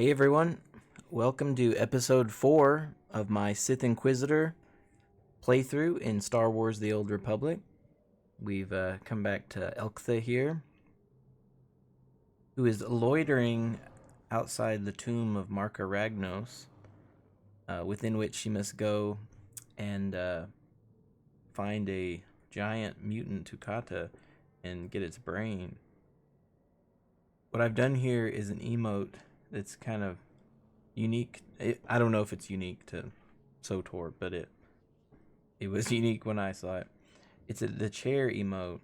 Hey everyone, welcome to episode 4 of my Sith Inquisitor playthrough in Star Wars The Old Republic. We've come back to Elctha here, who is loitering outside the tomb of Marka Ragnos, within which she must go and find a giant mutant Tukata and get its brain. What I've done here is an emote that's kind of unique. I don't know if it's unique to SOTOR, but it was unique when I saw it. It's the chair emote.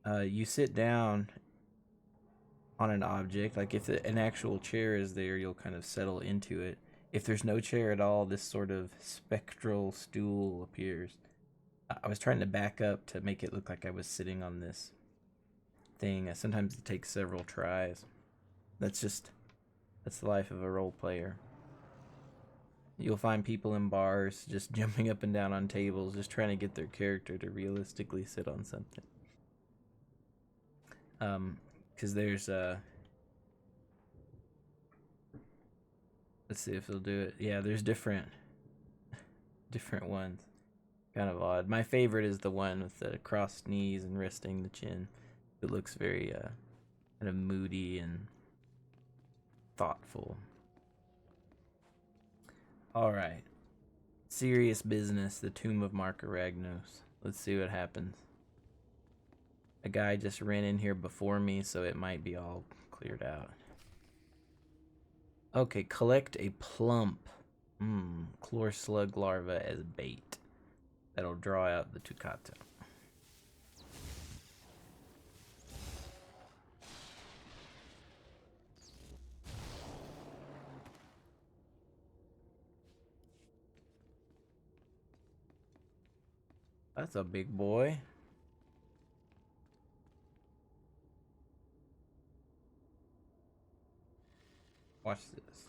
You sit down on an object, like if an actual chair is there, you'll kind of settle into it. If there's no chair at all, this sort of spectral stool appears. I was trying to back up to make it look like I was sitting on this thing. Sometimes it takes several tries. That's the life of a role player. You'll find people in bars just jumping up and down on tables, just trying to get their character to realistically sit on something. Because there's let's see if they'll do it. Yeah, there's different ones. Kind of odd. My favorite is the one with the crossed knees and resting the chin. It looks very kind of moody and thoughtful. Alright. Serious business, the tomb of Marka Ragnos. Let's see what happens. A guy just ran in here before me, so it might be all cleared out. Okay, collect a plump chlor slug larva as bait. That'll draw out the Tukata. That's a big boy. Watch this.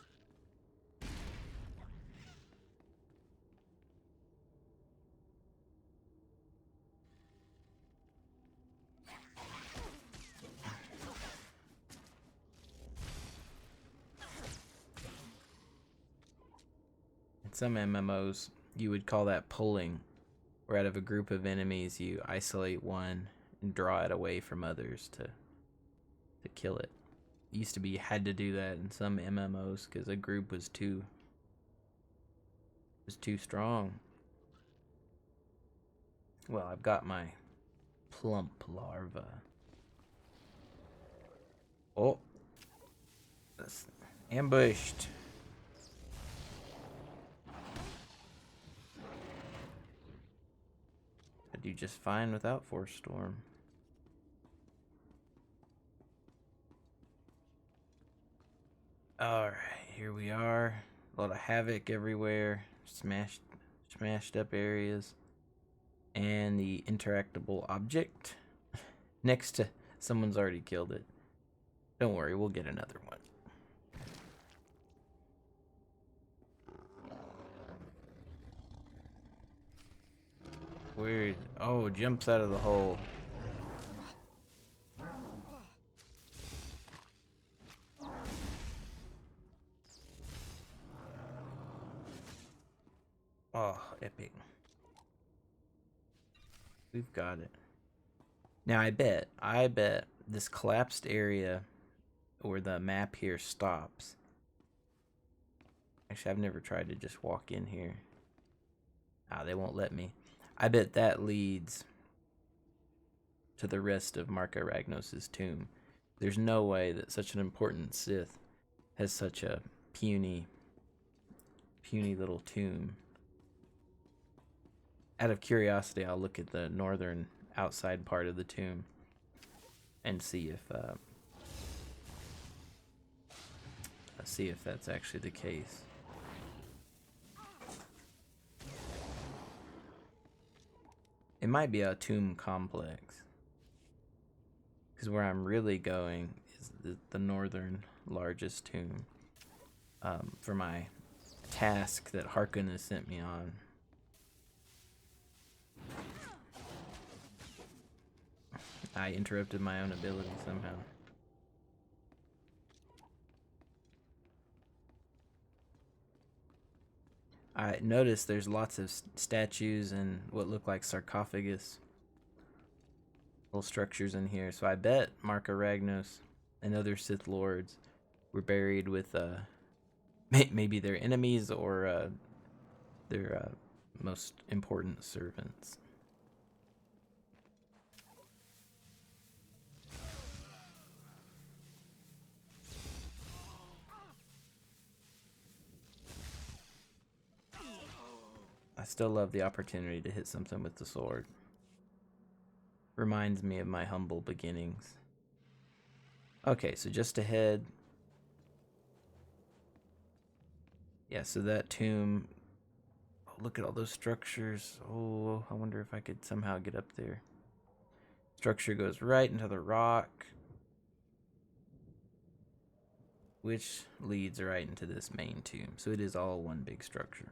In some MMOs, you would call that pulling, where out of a group of enemies, you isolate one and draw it away from others to kill it. It used to be you had to do that in some MMOs because a group was too strong. Well, I've got my plump larva. Oh, that's ambushed. I do just fine without Force Storm. Alright, here we are. A lot of havoc everywhere. Smashed up areas. And the interactable object next to someone's already killed it. Don't worry, we'll get another one. Weird. Oh, jumps out of the hole. Oh, epic. We've got it. Now I bet this collapsed area or the map here stops. Actually, I've never tried to just walk in here. They won't let me. I bet that leads to the rest of Marka Ragnos' tomb. There's no way that such an important Sith has such a puny little tomb. Out of curiosity, I'll look at the northern outside part of the tomb and see if that's actually the case. It might be a tomb complex, because where I'm really going is the northern largest tomb, for my task that Harkun has sent me on. I interrupted my own ability somehow. I noticed there's lots of statues and what look like sarcophagus little structures in here. So I bet Marka Ragnos and other Sith Lords were buried with maybe their enemies or their most important servants. I still love the opportunity to hit something with the sword. Reminds me of my humble beginnings. Okay, so just ahead. Yeah, so that tomb. Oh, look at all those structures. Oh, I wonder if I could somehow get up there. Structure goes right into the rock, which leads right into this main tomb. So it is all one big structure.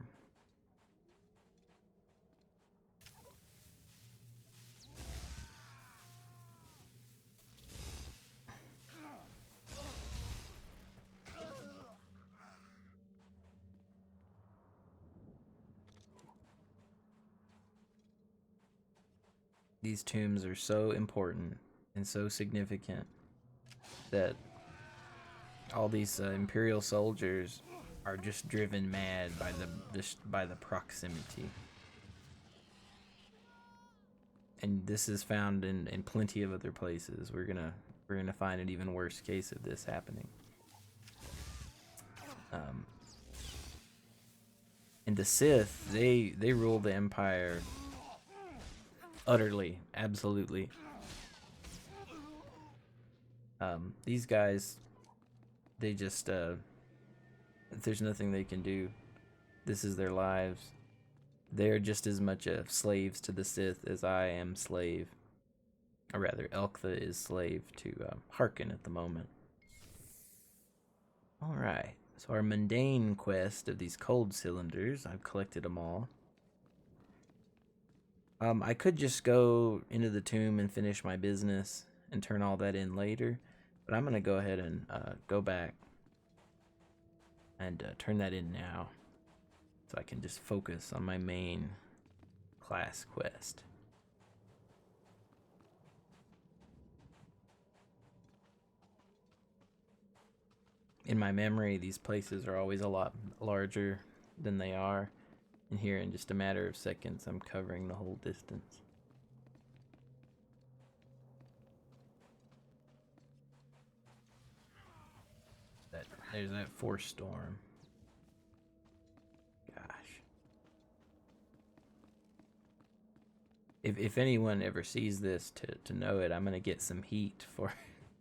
These tombs are so important and so significant that all these Imperial soldiers are just driven mad by the proximity. And this is found in plenty of other places. We're gonna find an even worse case of this happening. And the Sith, they rule the Empire utterly, absolutely. These guys, they just there's nothing they can do. This is their lives. They're just as much slaves to the Sith as I am slave, or rather, Elctha is slave to Harkun at the moment. All right. So our mundane quest of these cold cylinders, I've collected them all. I could just go into the tomb and finish my business and turn all that in later, but I'm gonna go ahead and go back and turn that in now, so I can just focus on my main class quest. In my memory, these places are always a lot larger than they are. And here, in just a matter of seconds, I'm covering the whole distance. There's that force storm. Gosh. If anyone ever sees this to know it, I'm going to get some heat for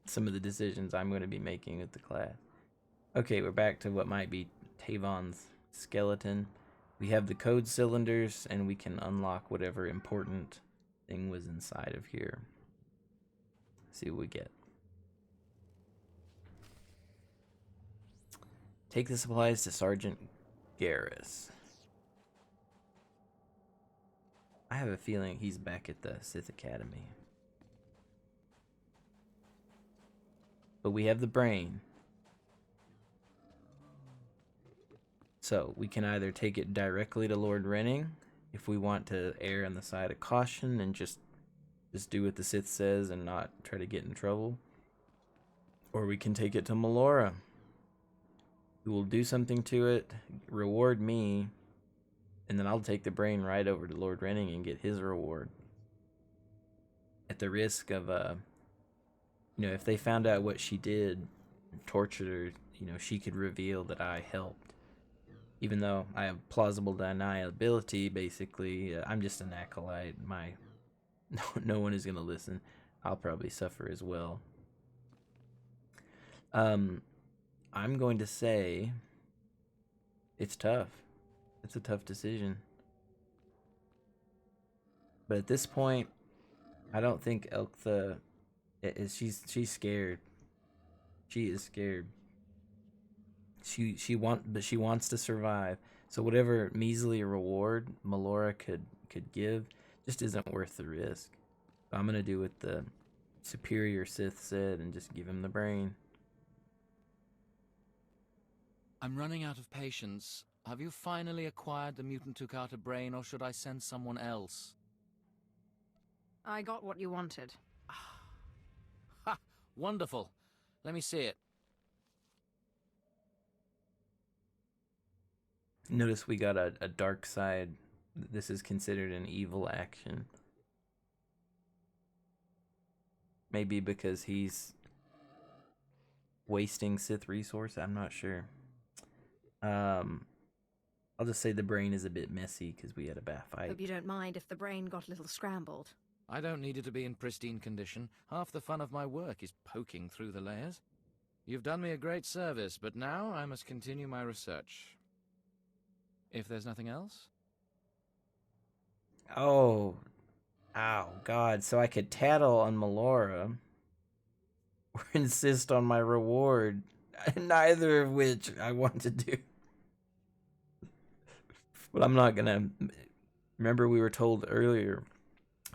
some of the decisions I'm going to be making with the class. Okay, we're back to what might be Tavon's skeleton. We have the code cylinders, and we can unlock whatever important thing was inside of here. Let's see what we get. Take the supplies to Sergeant Garrus. I have a feeling he's back at the Sith Academy. But we have the brain. So we can either take it directly to Lord Renning if we want to err on the side of caution and just do what the Sith says and not try to get in trouble. Or we can take it to Melora, who will do something to it, reward me, and then I'll take the brain right over to Lord Renning and get his reward. At the risk of, if they found out what she did, tortured her, she could reveal that I helped. Even though I have plausible deniability, basically, I'm just an acolyte. No one is going to listen. I'll probably suffer as well. I'm going to say it's tough. It's a tough decision. But at this point, I don't think Elctha is. She's scared. She is scared. She wants to survive. So whatever measly reward Melora could give just isn't worth the risk. So I'm gonna do what the superior Sith said and just give him the brain. I'm running out of patience. have you finally acquired the mutant Tukata brain, or should I send someone else? I got what you wanted. Ha! Wonderful. Let me see it. Notice we got a dark side. This is considered an evil action. Maybe because he's wasting Sith resource. I'm not sure. I'll just say the brain is a bit messy because we had a bad fight. Hope you don't mind if the brain got a little scrambled. I don't need it to be in pristine condition. Half the fun of my work is poking through the layers. You've done me a great service, but now I must continue my research. If there's nothing else? Oh, ow, God. So I could tattle on Melora or insist on my reward, neither of which I want to do. But I'm not gonna. Remember, we were told earlier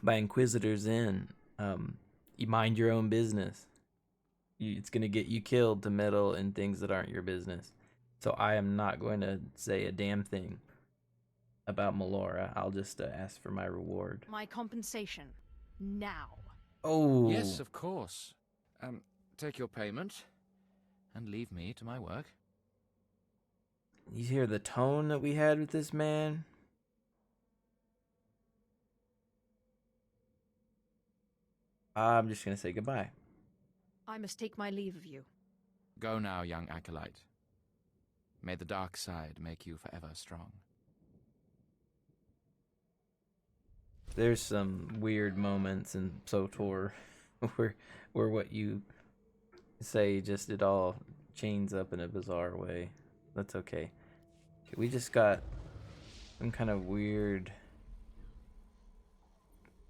by Inquisitors you mind your own business. It's gonna get you killed to meddle in things that aren't your business. So I am not going to say a damn thing about Melora. I'll just ask for my reward. My compensation. Now. Oh. Yes, of course. Take your payment and leave me to my work. You hear the tone that we had with this man? I'm just gonna say goodbye. I must take my leave of you. Go now, young acolyte. May the dark side make you forever strong. There's some weird moments in SOTOR where what you say just it all chains up in a bizarre way. That's okay. We just got some kind of weird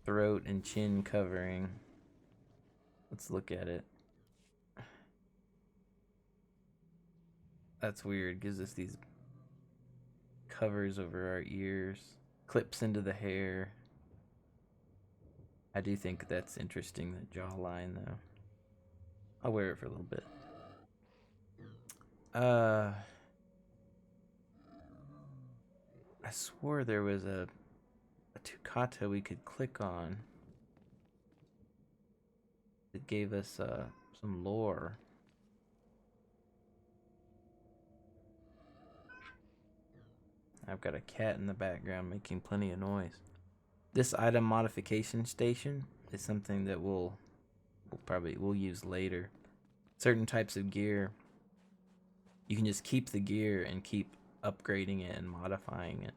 throat and chin covering. Let's look at it. That's weird. Gives us these covers over our ears, clips into the hair. I do think that's interesting, the jawline, though. I'll wear it for a little bit. I swore there was a Tukata we could click on that gave us some lore. I've got a cat in the background making plenty of noise. This item modification station is something that we'll use later. Certain types of gear, you can just keep the gear and keep upgrading it and modifying it.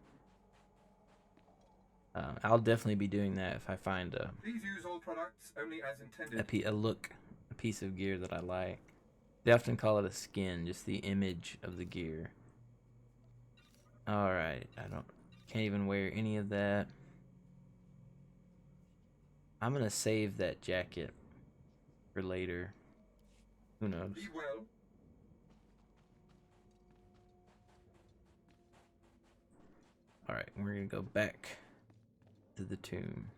I'll definitely be doing that if I find Please use all products only as intended. a piece of gear that I like. They often call it a skin, just the image of the gear. All right, can't even wear any of that. I'm gonna save that jacket for later. Who knows? Be well. All right, we're gonna go back to the tomb.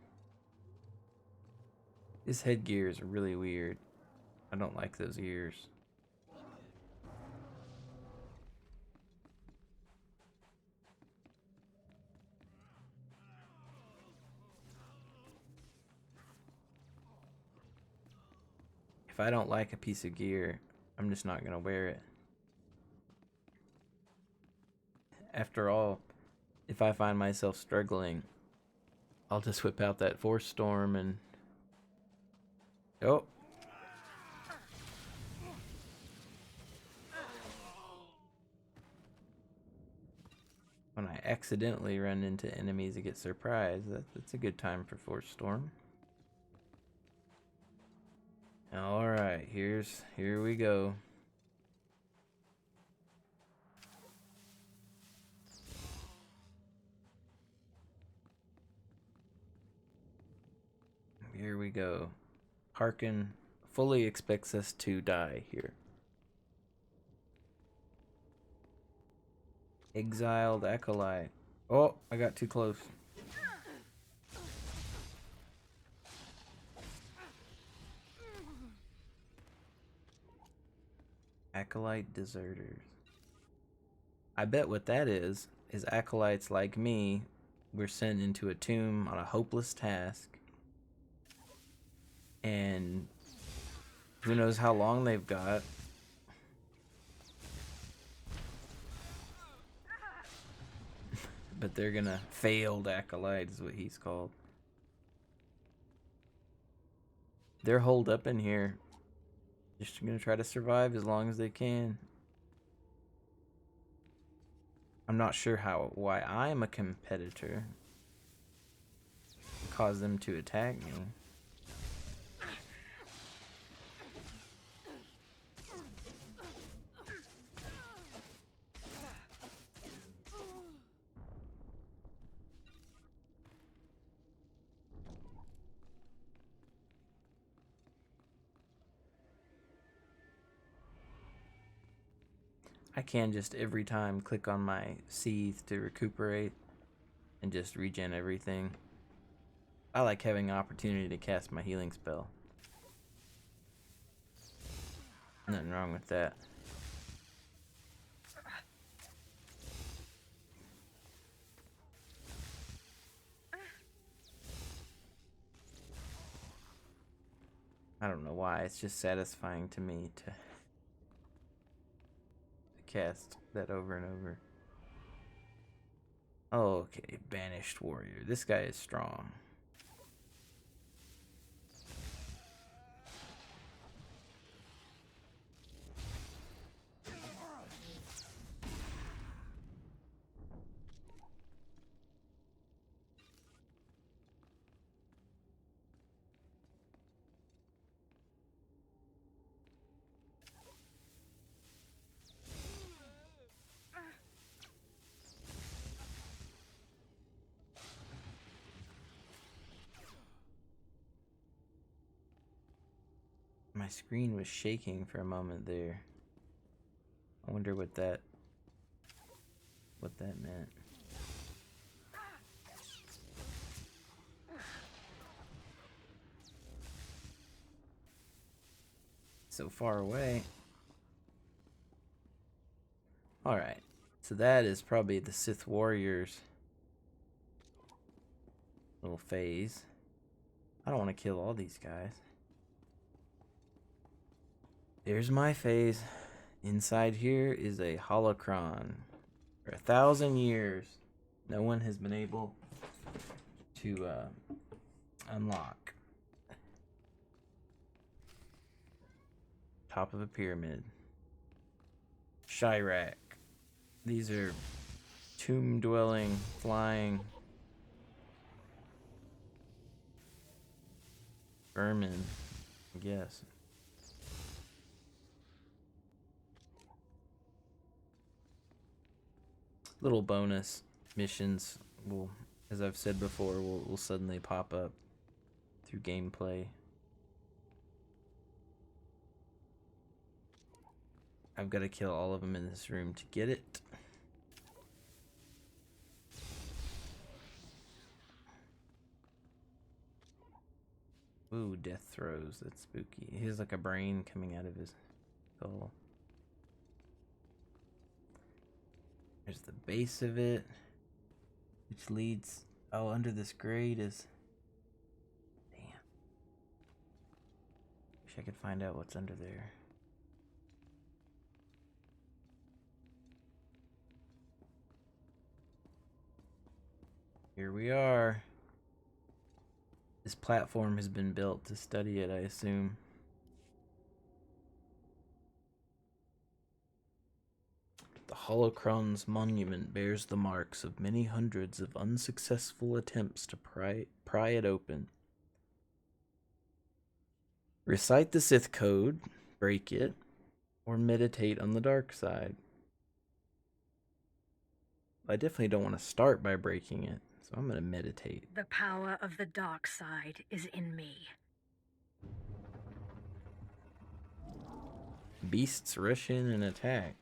This headgear is really weird. I don't like those ears. If I don't like a piece of gear, I'm just not gonna wear it. After all, if I find myself struggling, I'll just whip out that Force Storm and... Oh! When I accidentally run into enemies and get surprised, that's a good time for Force Storm. Alright, here we go. Here we go. Harkun fully expects us to die here. Exiled acolyte. Oh, I got too close. Acolyte deserters. I bet what that is acolytes like me were sent into a tomb on a hopeless task. And who knows how long they've got. But they're gonna failed acolyte is what he's called. They're holed up in here. Just gonna try to survive as long as they can. I'm not sure why I'm a competitor cause them to attack me. I can just every time click on my seethe to recuperate and just regen everything. I like having an opportunity to cast my healing spell. Nothing wrong with that. I don't know why, it's just satisfying to me to cast that over and over. Okay, banished warrior. This guy is strong. My screen was shaking for a moment there. I wonder what that meant. So far away. Alright. So that is probably the Sith Warriors little phase. I don't want to kill all these guys. There's my phase. Inside here is a holocron. For 1,000 years, no one has been able to unlock. Top of a pyramid. Chirac. These are tomb-dwelling, flying vermin, I guess. Little bonus missions will, as I've said before, will suddenly pop up through gameplay. I've got to kill all of them in this room to get it. Ooh, death throes. That's spooky. He has like a brain coming out of his skull. There's the base of it, which leads... Oh, under this grate is... Damn. Wish I could find out what's under there. Here we are. This platform has been built to study it, I assume. The holocrons monument bears the marks of many hundreds of unsuccessful attempts to pry it open. Recite the Sith code, break it, or meditate on the dark side. I definitely don't want to start by breaking it, so I'm going to meditate. The power of the dark side is in me. Beasts rush in and attack.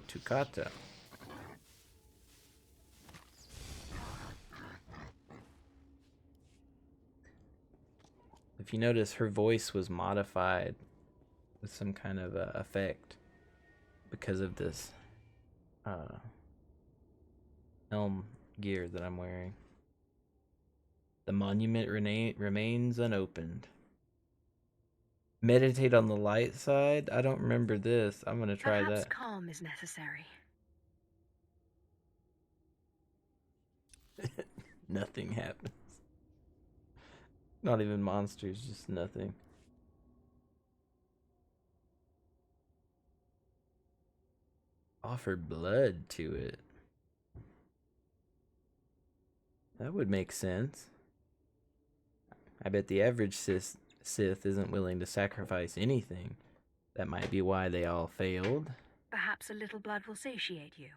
Tukata. If you notice, her voice was modified with some kind of effect because of this helm gear that I'm wearing. The monument remains unopened. Meditate on the light side? I don't remember this. I'm gonna try Perhaps that. calm is necessary. Nothing happens. Not even monsters, just nothing. Offer blood to it. That would make sense. I bet the average Sith isn't willing to sacrifice anything. That might be why they all failed. Perhaps a little blood will satiate you.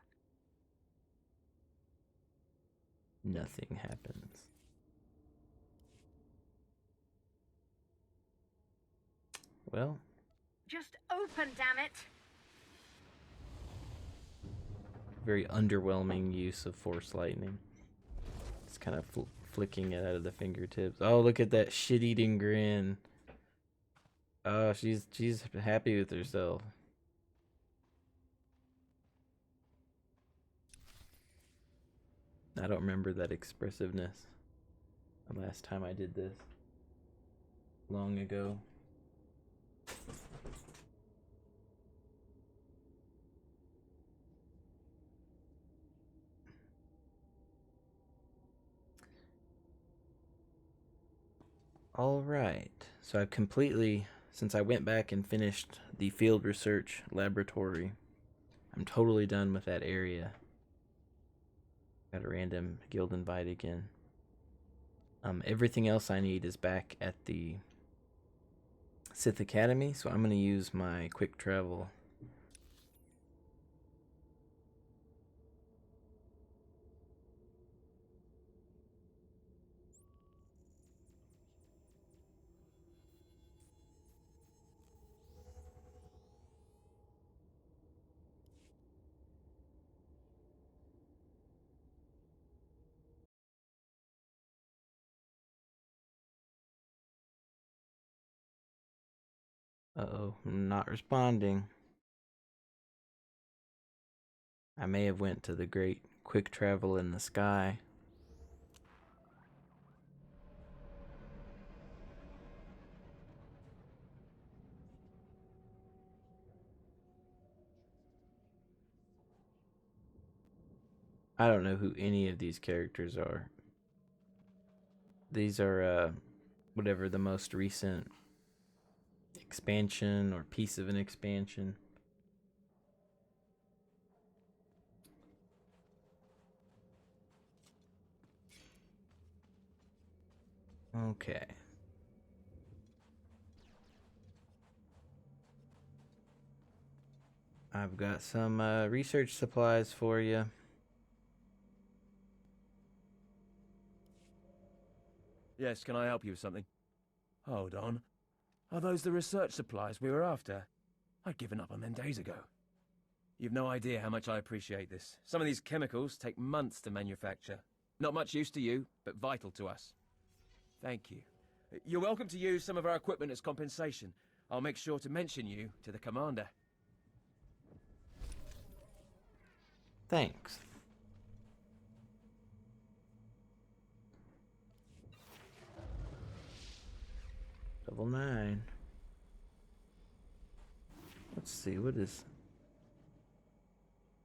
Nothing happens. Well, Just open, damn it! very underwhelming use of force lightning. It's kind of flicking it out of the fingertips. Oh, look at that shit-eating grin. Oh, she's happy with herself. I don't remember that expressiveness the last time I did this. Long ago. All right. So I've completely, since I went back and finished the field research laboratory, I'm totally done with that area. Got a random guild invite again. Everything else I need is back at the Sith Academy, so I'm going to use my quick travel. Uh-oh, I'm not responding. I may have went to the great quick travel in the sky. I don't know who any of these characters are. These are whatever the most recent expansion or piece of an expansion. Okay. I've got some research supplies for you. Yes, can I help you with something? Hold on. Are those the research supplies we were after? I'd given up on them days ago. You've no idea how much I appreciate this. Some of these chemicals take months to manufacture. Not much use to you, but vital to us. Thank you. You're welcome to use some of our equipment as compensation. I'll make sure to mention you to the commander. Thanks. Level 9. Let's see, what is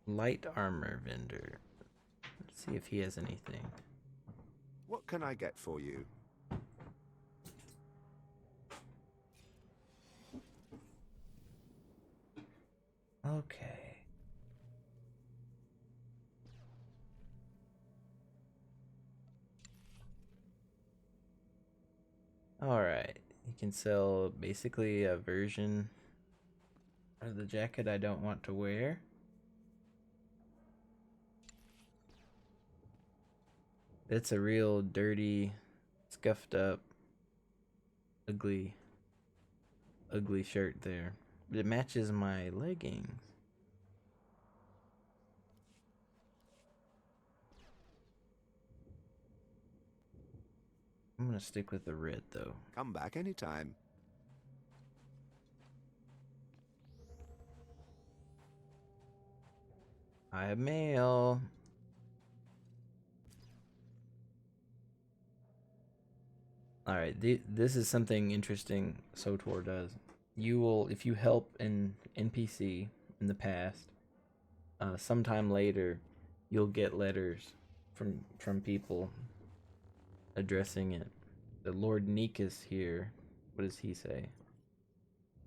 light armor vendor? Let's see if he has anything. What can I get for you? Okay. Alright. You can sell basically a version of the jacket I don't want to wear. It's a real dirty, scuffed up, ugly shirt there. But it matches my leggings. I'm gonna stick with the red though. Come back anytime. I have mail. Alright, this is something interesting SOTOR does. You will, if you help an NPC in the past, sometime later, you'll get letters from people addressing it. The Lord Nikas here, what does he say?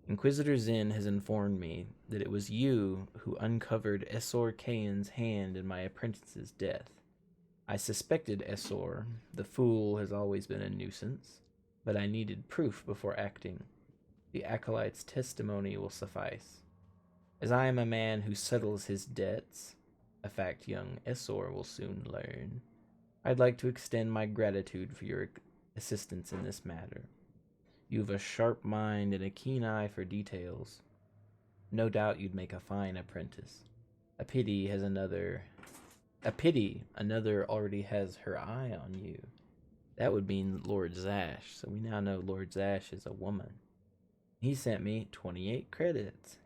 Inquisitor Zin has informed me that it was you who uncovered Essor Kain's hand in my apprentice's death. I suspected Essor. The fool has always been a nuisance, but I needed proof before acting. The Acolyte's testimony will suffice. As I am a man who settles his debts, a fact young Essor will soon learn, I'd like to extend my gratitude for your assistance in this matter. You have a sharp mind and a keen eye for details. No doubt you'd make a fine apprentice. A pity another already has her eye on you. That would mean Lord Zash, so we now know Lord Zash is a woman. He sent me 28 credits,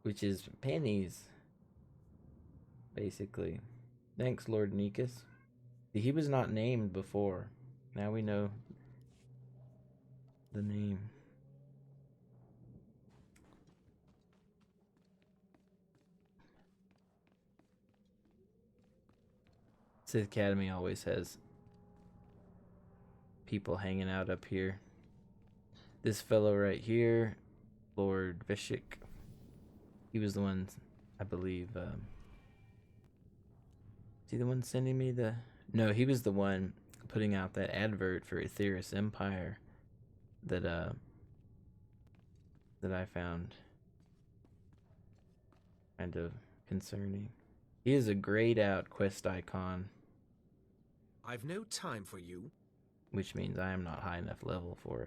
which is pennies, basically. Thanks, Lord Nikas. He was not named before. Now we know the name. Sith Academy always has people hanging out up here. This fellow right here, Lord Vishik, he was the one, I believe, is he the one sending me the... No, he was the one putting out that advert for Aetheris Empire that I found kind of concerning. He is a grayed out quest icon. I've no time for you. Which means I am not high enough level for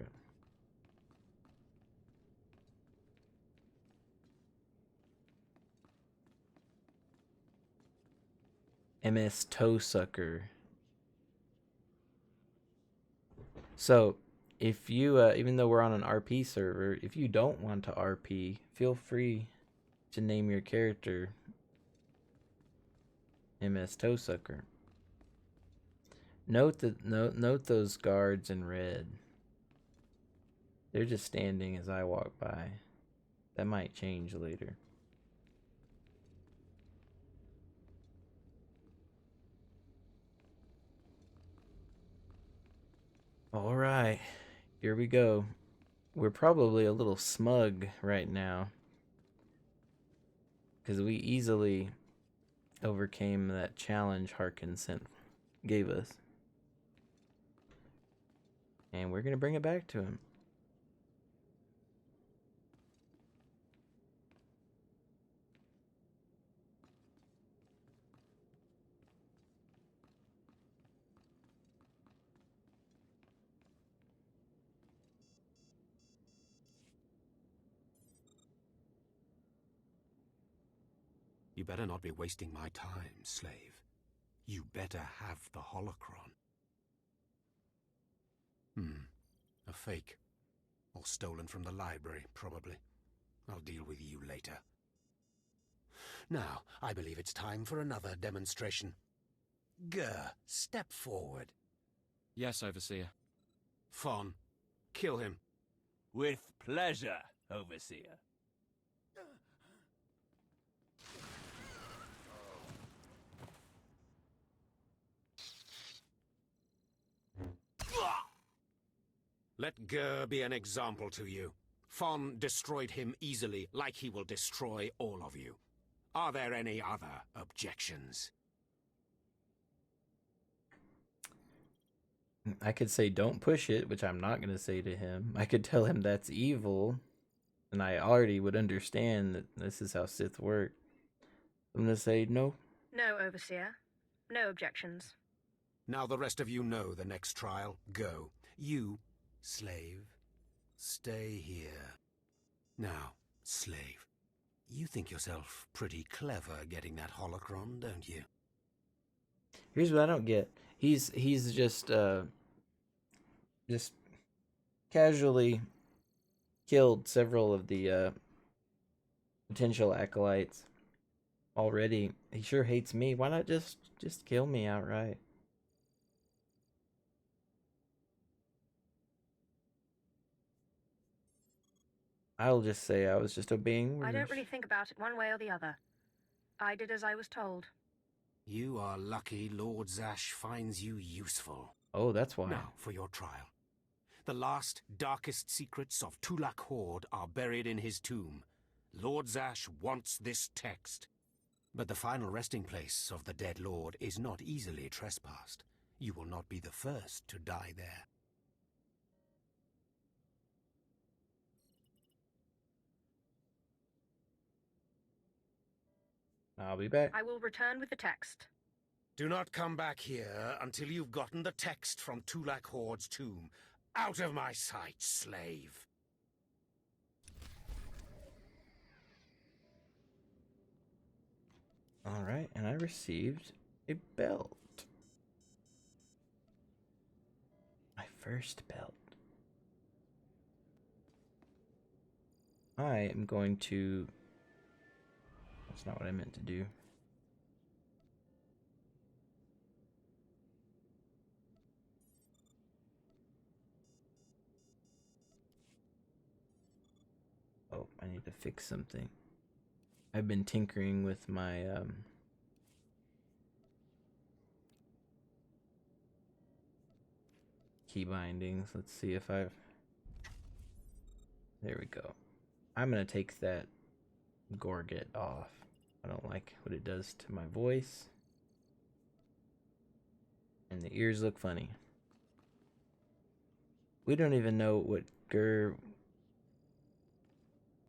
it. MS Toe Sucker. So, if you, even though we're on an RP server, if you don't want to RP, feel free to name your character MS Toe Sucker. Note those guards in red. They're just standing as I walk by. That might change later. All right, here we go. We're probably a little smug right now because we easily overcame that challenge Harkun gave us. And we're going to bring it back to him. You better not be wasting my time, slave. You better have the holocron. A fake. Or stolen from the library, probably. I'll deal with you later. Now, I believe it's time for another demonstration. Gur, step forward. Yes, Overseer. Fon, kill him. With pleasure, Overseer. Let Gur be an example to you. Fon destroyed him easily, like he will destroy all of you. Are there any other objections? I could say don't push it, which I'm not going to say to him. I could tell him that's evil, and I already would understand that this is how Sith work. I'm going to say no. No, Overseer. No objections. Now the rest of you know the next trial. Go. You, slave, stay here. Now, slave, you think yourself pretty clever getting that holocron, don't you? Here's what I don't get. He's just just casually killed several of the potential acolytes already. He sure hates me. Why not just kill me outright? I'll just say I was just obeying I orders. don't really think about it one way or the other. I did as I was told. You are lucky Lord Zash finds you useful. Oh, that's why. Now, for your trial. The last, darkest secrets of Tulak Horde are buried in his tomb. Lord Zash wants this text. But the final resting place of the dead lord is not easily trespassed. You will not be the first to die there. I'll be back. I will return with the text. Do not come back here until you've gotten the text from Tulak Horde's tomb. Out of my sight, slave! Alright, and I received a belt. My first belt. I am going to... That's not what I meant to do. Oh, I need to fix something. I've been tinkering with my key bindings. Let's see if I've... There we go. I'm gonna take that gorget off. I don't like what it does to my voice. And the ears look funny. We don't even know what Gur...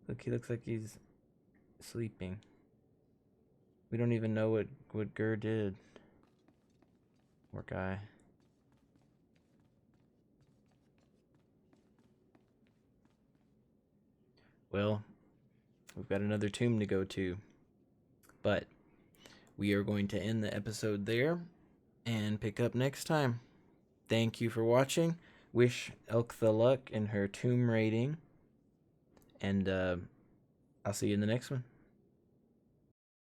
Look, he looks like he's sleeping. We don't even know what Gur did. Poor guy. Well, we've got another tomb to go to. But we are going to end the episode there and pick up next time. Thank you for watching. Wish Elctha luck in her tomb raiding. And I'll see you in the next one.